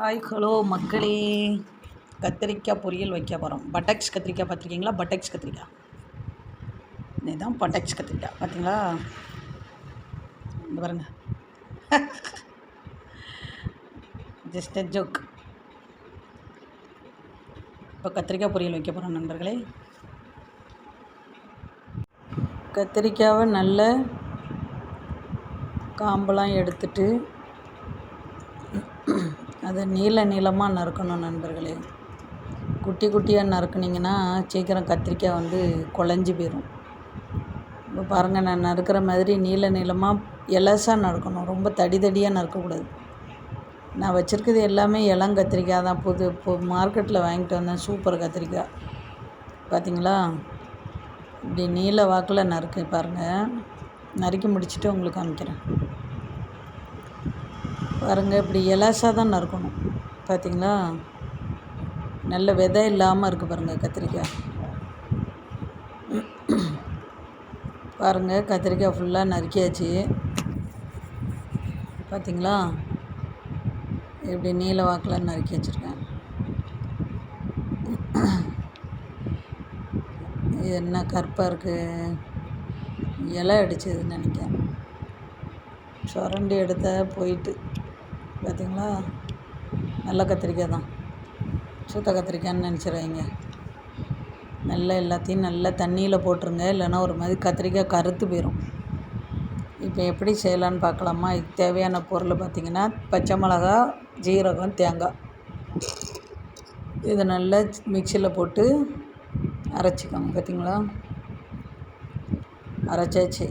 Hi hello மக்களே, கத்திரிக்காய் பொரியல் வைக்க போகிறோம். பட்டக்ஸ் கத்திரிக்காய் பார்த்துருக்கீங்களா? பட்டக்ஸ் கத்திரிக்காய், இதுதான் பட்டக்ஸ் கத்திரிக்காய். பார்த்தீங்களா? இந்த பாருங்க, ஜஸ்ட் எ ஜோக். இப்போ கத்திரிக்காய் பொரியல் வைக்க போகிறோம் நண்பர்களே. கத்திரிக்காவை நல்ல காம்பெல்லாம் எடுத்துட்டு அதை நீளமாக நறுக்கணும் நண்பர்களே. குட்டி குட்டியாக நறுக்குனிங்கன்னா சீக்கிரம் கத்திரிக்காய் வந்து குழஞ்சி போயிடும். இப்போ பாருங்கள், நான் நறுக்கிற மாதிரி நீளமாக எலசாக நறுக்கணும். ரொம்ப தடியாக நறுக்கக்கூடாது. நான் வச்சுருக்கிறது எல்லாமே இளங்கத்திரிக்காய் தான். இப்போ மார்க்கெட்டில் வாங்கிட்டு வந்தேன் சூப்பர் கத்திரிக்காய். பார்த்திங்களா? இப்படி நீல வாக்கில் நறுக்கு பாருங்கள். நறுக்கி முடிச்சுட்டு உங்களுக்கு காமிக்கிறேன் பாருங்கள். இப்படி எலாசாக தான் நறுக்கணும். பார்த்திங்களா? நல்ல விதை இல்லாமல் இருக்குது பாருங்கள் கத்திரிக்காய். பாருங்கள், கத்திரிக்காய் ஃபுல்லாக நறுக்கியாச்சு. பார்த்திங்களா? இப்படி நீல வாக்கில் நறுக்கி வச்சுருக்கேன். இது என்ன கருப்பாக இருக்குது? இலை அடிச்சதுன்னு நினைக்கிறேன். சுரண்டி எடுத்த போயிட்டு. பார்த்திங்களா? நல்ல கத்திரிக்காய் தான், சூத்த கத்திரிக்காய்ன்னு நினச்சிடுறாங்க. நல்லா எல்லாத்தையும் நல்லா தண்ணியில் போட்டுருங்க, இல்லைன்னா ஒரு மாதிரி கத்திரிக்காய் கருத்து போயிடும். இப்போ எப்படி செய்யலான்னு பார்க்கலாமா? இதுக்கு தேவையான பொருள் பார்த்திங்கன்னா, பச்சை மிளகா, ஜீரகம், தேங்காய். இதை நல்லா மிக்சியில் போட்டு அரைச்சிக்கோங்க. பார்த்திங்களா? அரைச்சாச்சு.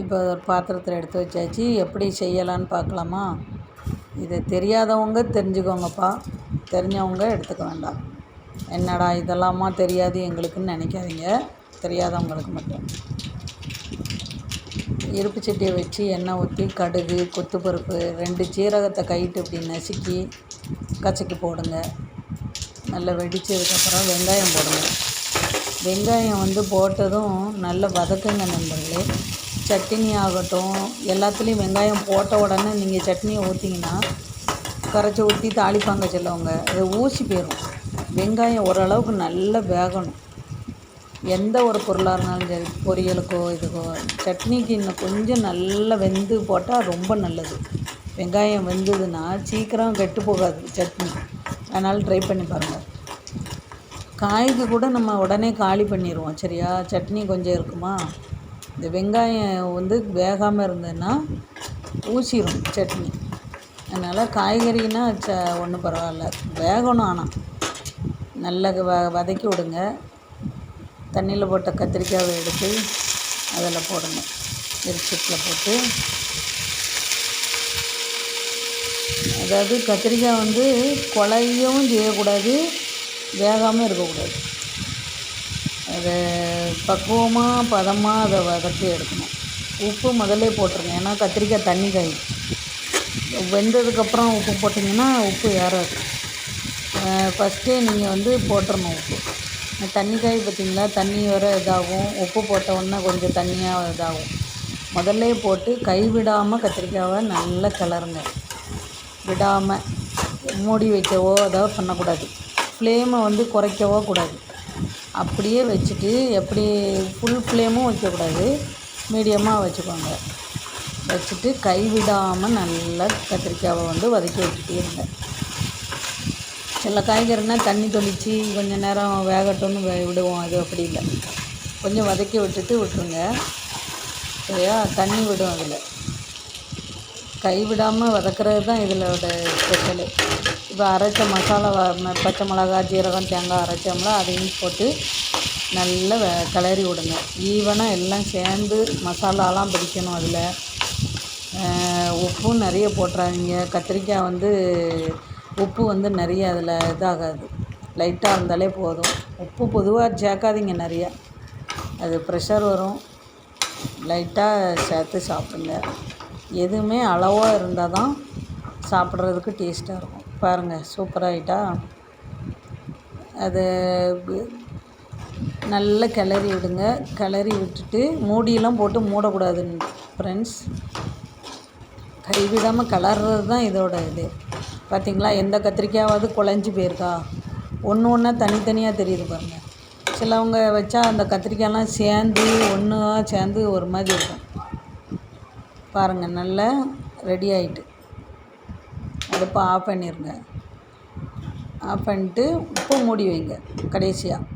இப்போ ஒரு பாத்திரத்தில் எடுத்து வச்சாச்சு. எப்படி செய்யலான்னு பார்க்கலாமா? இதை தெரியாதவங்க தெரிஞ்சுக்கோங்கப்பா, தெரிஞ்சவங்க எடுத்துக்க வேண்டாம். என்னடா இதெல்லாமா தெரியாது எங்களுக்குன்னு நினைக்காதீங்க. தெரியாதவங்களுக்கு மட்டும். இருப்பு சட்டியை வச்சு எண்ணெய் ஊற்றி கடுகு, கொத்துப்பருப்பு, 2 சீரகத்தை கைட்டு இப்படி நசுக்கி கசக்கி போடுங்க. நல்லா வெடித்ததுக்கப்புறம் வெங்காயம் போடுங்க. வெங்காயம் வந்து போட்டதும் நல்லா வதக்குங்க நண்பர்களே. சட்னி ஆகட்டும், எல்லாத்துலேயும் வெங்காயம் போட்ட உடனே நீங்கள் சட்னியை ஊற்றிங்கன்னா, கரைச்சி ஊற்றி தாளிப்பாங்க சிலவங்க, அது ஊசி போயிடும். வெங்காயம் ஓரளவுக்கு நல்லா வேகணும். எந்த ஒரு பொருளாக இருந்தாலும் சரி, பொரியலுக்கோ இதுக்கோ, சட்னிக்கு இன்னும் கொஞ்சம் நல்லா வெந்து போட்டால் ரொம்ப நல்லது. வெங்காயம் வெந்ததுன்னா சீக்கிரம் கெட்டு போகாது சட்னி. அதனால் ட்ரை பண்ணி பாருங்கள். காய்க்கு கூட நம்ம உடனே காலி பண்ணிடுவோம். சரியா? சட்னி கொஞ்சம் இருக்குமா, இந்த வெங்காயம் வந்து வேகாமல் இருந்ததுன்னா ஊசிடும் சட்னி. அதனால் காய்கறினா ஒன்றும் பரவாயில்ல, வேகணும். ஆனால் நல்லா வதக்கி விடுங்க. தண்ணியில் போட்ட கத்திரிக்காயை எடுத்து அதில் போடுங்க. எரிச்சட்டில் போட்டு, அதாவது கத்திரிக்காய் வந்து குழையவும் செய்யக்கூடாது, வேகாமல் இருக்கக்கூடாது. அதை பக்குவமாக பதமாக அதை வதக்கி எடுக்கணும். உப்பு முதல்ல போட்டுருங்க, ஏன்னா கத்திரிக்காய் தண்ணி காய். வெந்ததுக்கப்புறம் உப்பு போட்டிங்கன்னா உப்பு ஏறாது. ஃபஸ்ட்டே நீங்கள் வந்து போட்டுறணும் உப்பு. தண்ணி காய் பார்த்திங்களா? தண்ணி வர இதாகும். உப்பு போட்ட உடனே கொஞ்சம் தண்ணியாக இதாகும். முதல்ல போட்டு கைவிடாமல் கத்திரிக்காவை நல்லா கிளறுங்க. விடாமல் மூடி வைக்கவோ அதாவது பண்ணக்கூடாது. ஃப்ளேமை வந்து குறைக்கவோ கூடாது. அப்படியே வச்சுட்டு, எப்படி ஃபுல் ஃப்ளேமும் வைக்கக்கூடாது, மீடியமாக வச்சுக்கோங்க. வச்சுட்டு கைவிடாமல் நல்லா கத்திரிக்காவை வந்து வதக்கி வச்சுட்டே இருங்க. சில காய்கறினா தண்ணி தொளித்து கொஞ்சம் நேரம் வேகட்டும்னு விடுவோம். அது அப்படி இல்லை, கொஞ்சம் வதக்கி விட்டுருங்க. சரியா? தண்ணி விடும். அதில் கைவிடாமல் வதக்கிறது தான் இதிலோட ஸ்பெஷலு. இப்போ அரைச்ச மசாலா, பச்சை மிளகா, ஜீரகம், தேங்காய் அரைச்சோம்ல, அதையும் போட்டு நல்லா கிளறி விடுங்க. ஈவனாக எல்லாம் சேர்ந்து மசாலாலாம் பிடிக்கணும். அதில் உப்பும் நிறைய போட்டுறாதீங்க. கத்திரிக்காய் வந்து உப்பு வந்து நிறைய அதில் இதாகாது, லைட்டாக இருந்தாலே போதும். உப்பு பொதுவாக சேர்க்காதீங்க நிறையா, அது ப்ரெஷர் வரும். லைட்டாக சேர்த்து சாப்பிடுங்க. எதுவுமே அளவாக இருந்தால் தான் சாப்பிட்றதுக்கு டேஸ்ட்டாக இருக்கும். பாருங்கள், சூப்பராகிட்டா. அது நல்லா கிளறி விடுங்க. கிளறி விட்டுட்டு மூடியெல்லாம் போட்டு மூடக்கூடாது ஃப்ரெண்ட்ஸ். கைவிடாமல் கிளறது தான் இதோட இது. பார்த்திங்களா, எந்த கத்திரிக்காயாவது குழஞ்சி போயிருக்கா? ஒன்று ஒன்றா தனித்தனியாக தெரியுது பாருங்கள். சிலவங்க வச்சா அந்த கத்திரிக்காயெலாம் சேர்ந்து ஒன்றா சேர்ந்து ஒரு மாதிரி இருக்கும். பாருங்கள், நல்லா ரெடி ஆகிட்டு. அடுப்பை ஆஃப் பண்ணிடுங்க. ஆஃப் பண்ணிட்டு உப்பு மூடி வைங்க கடைசியாக.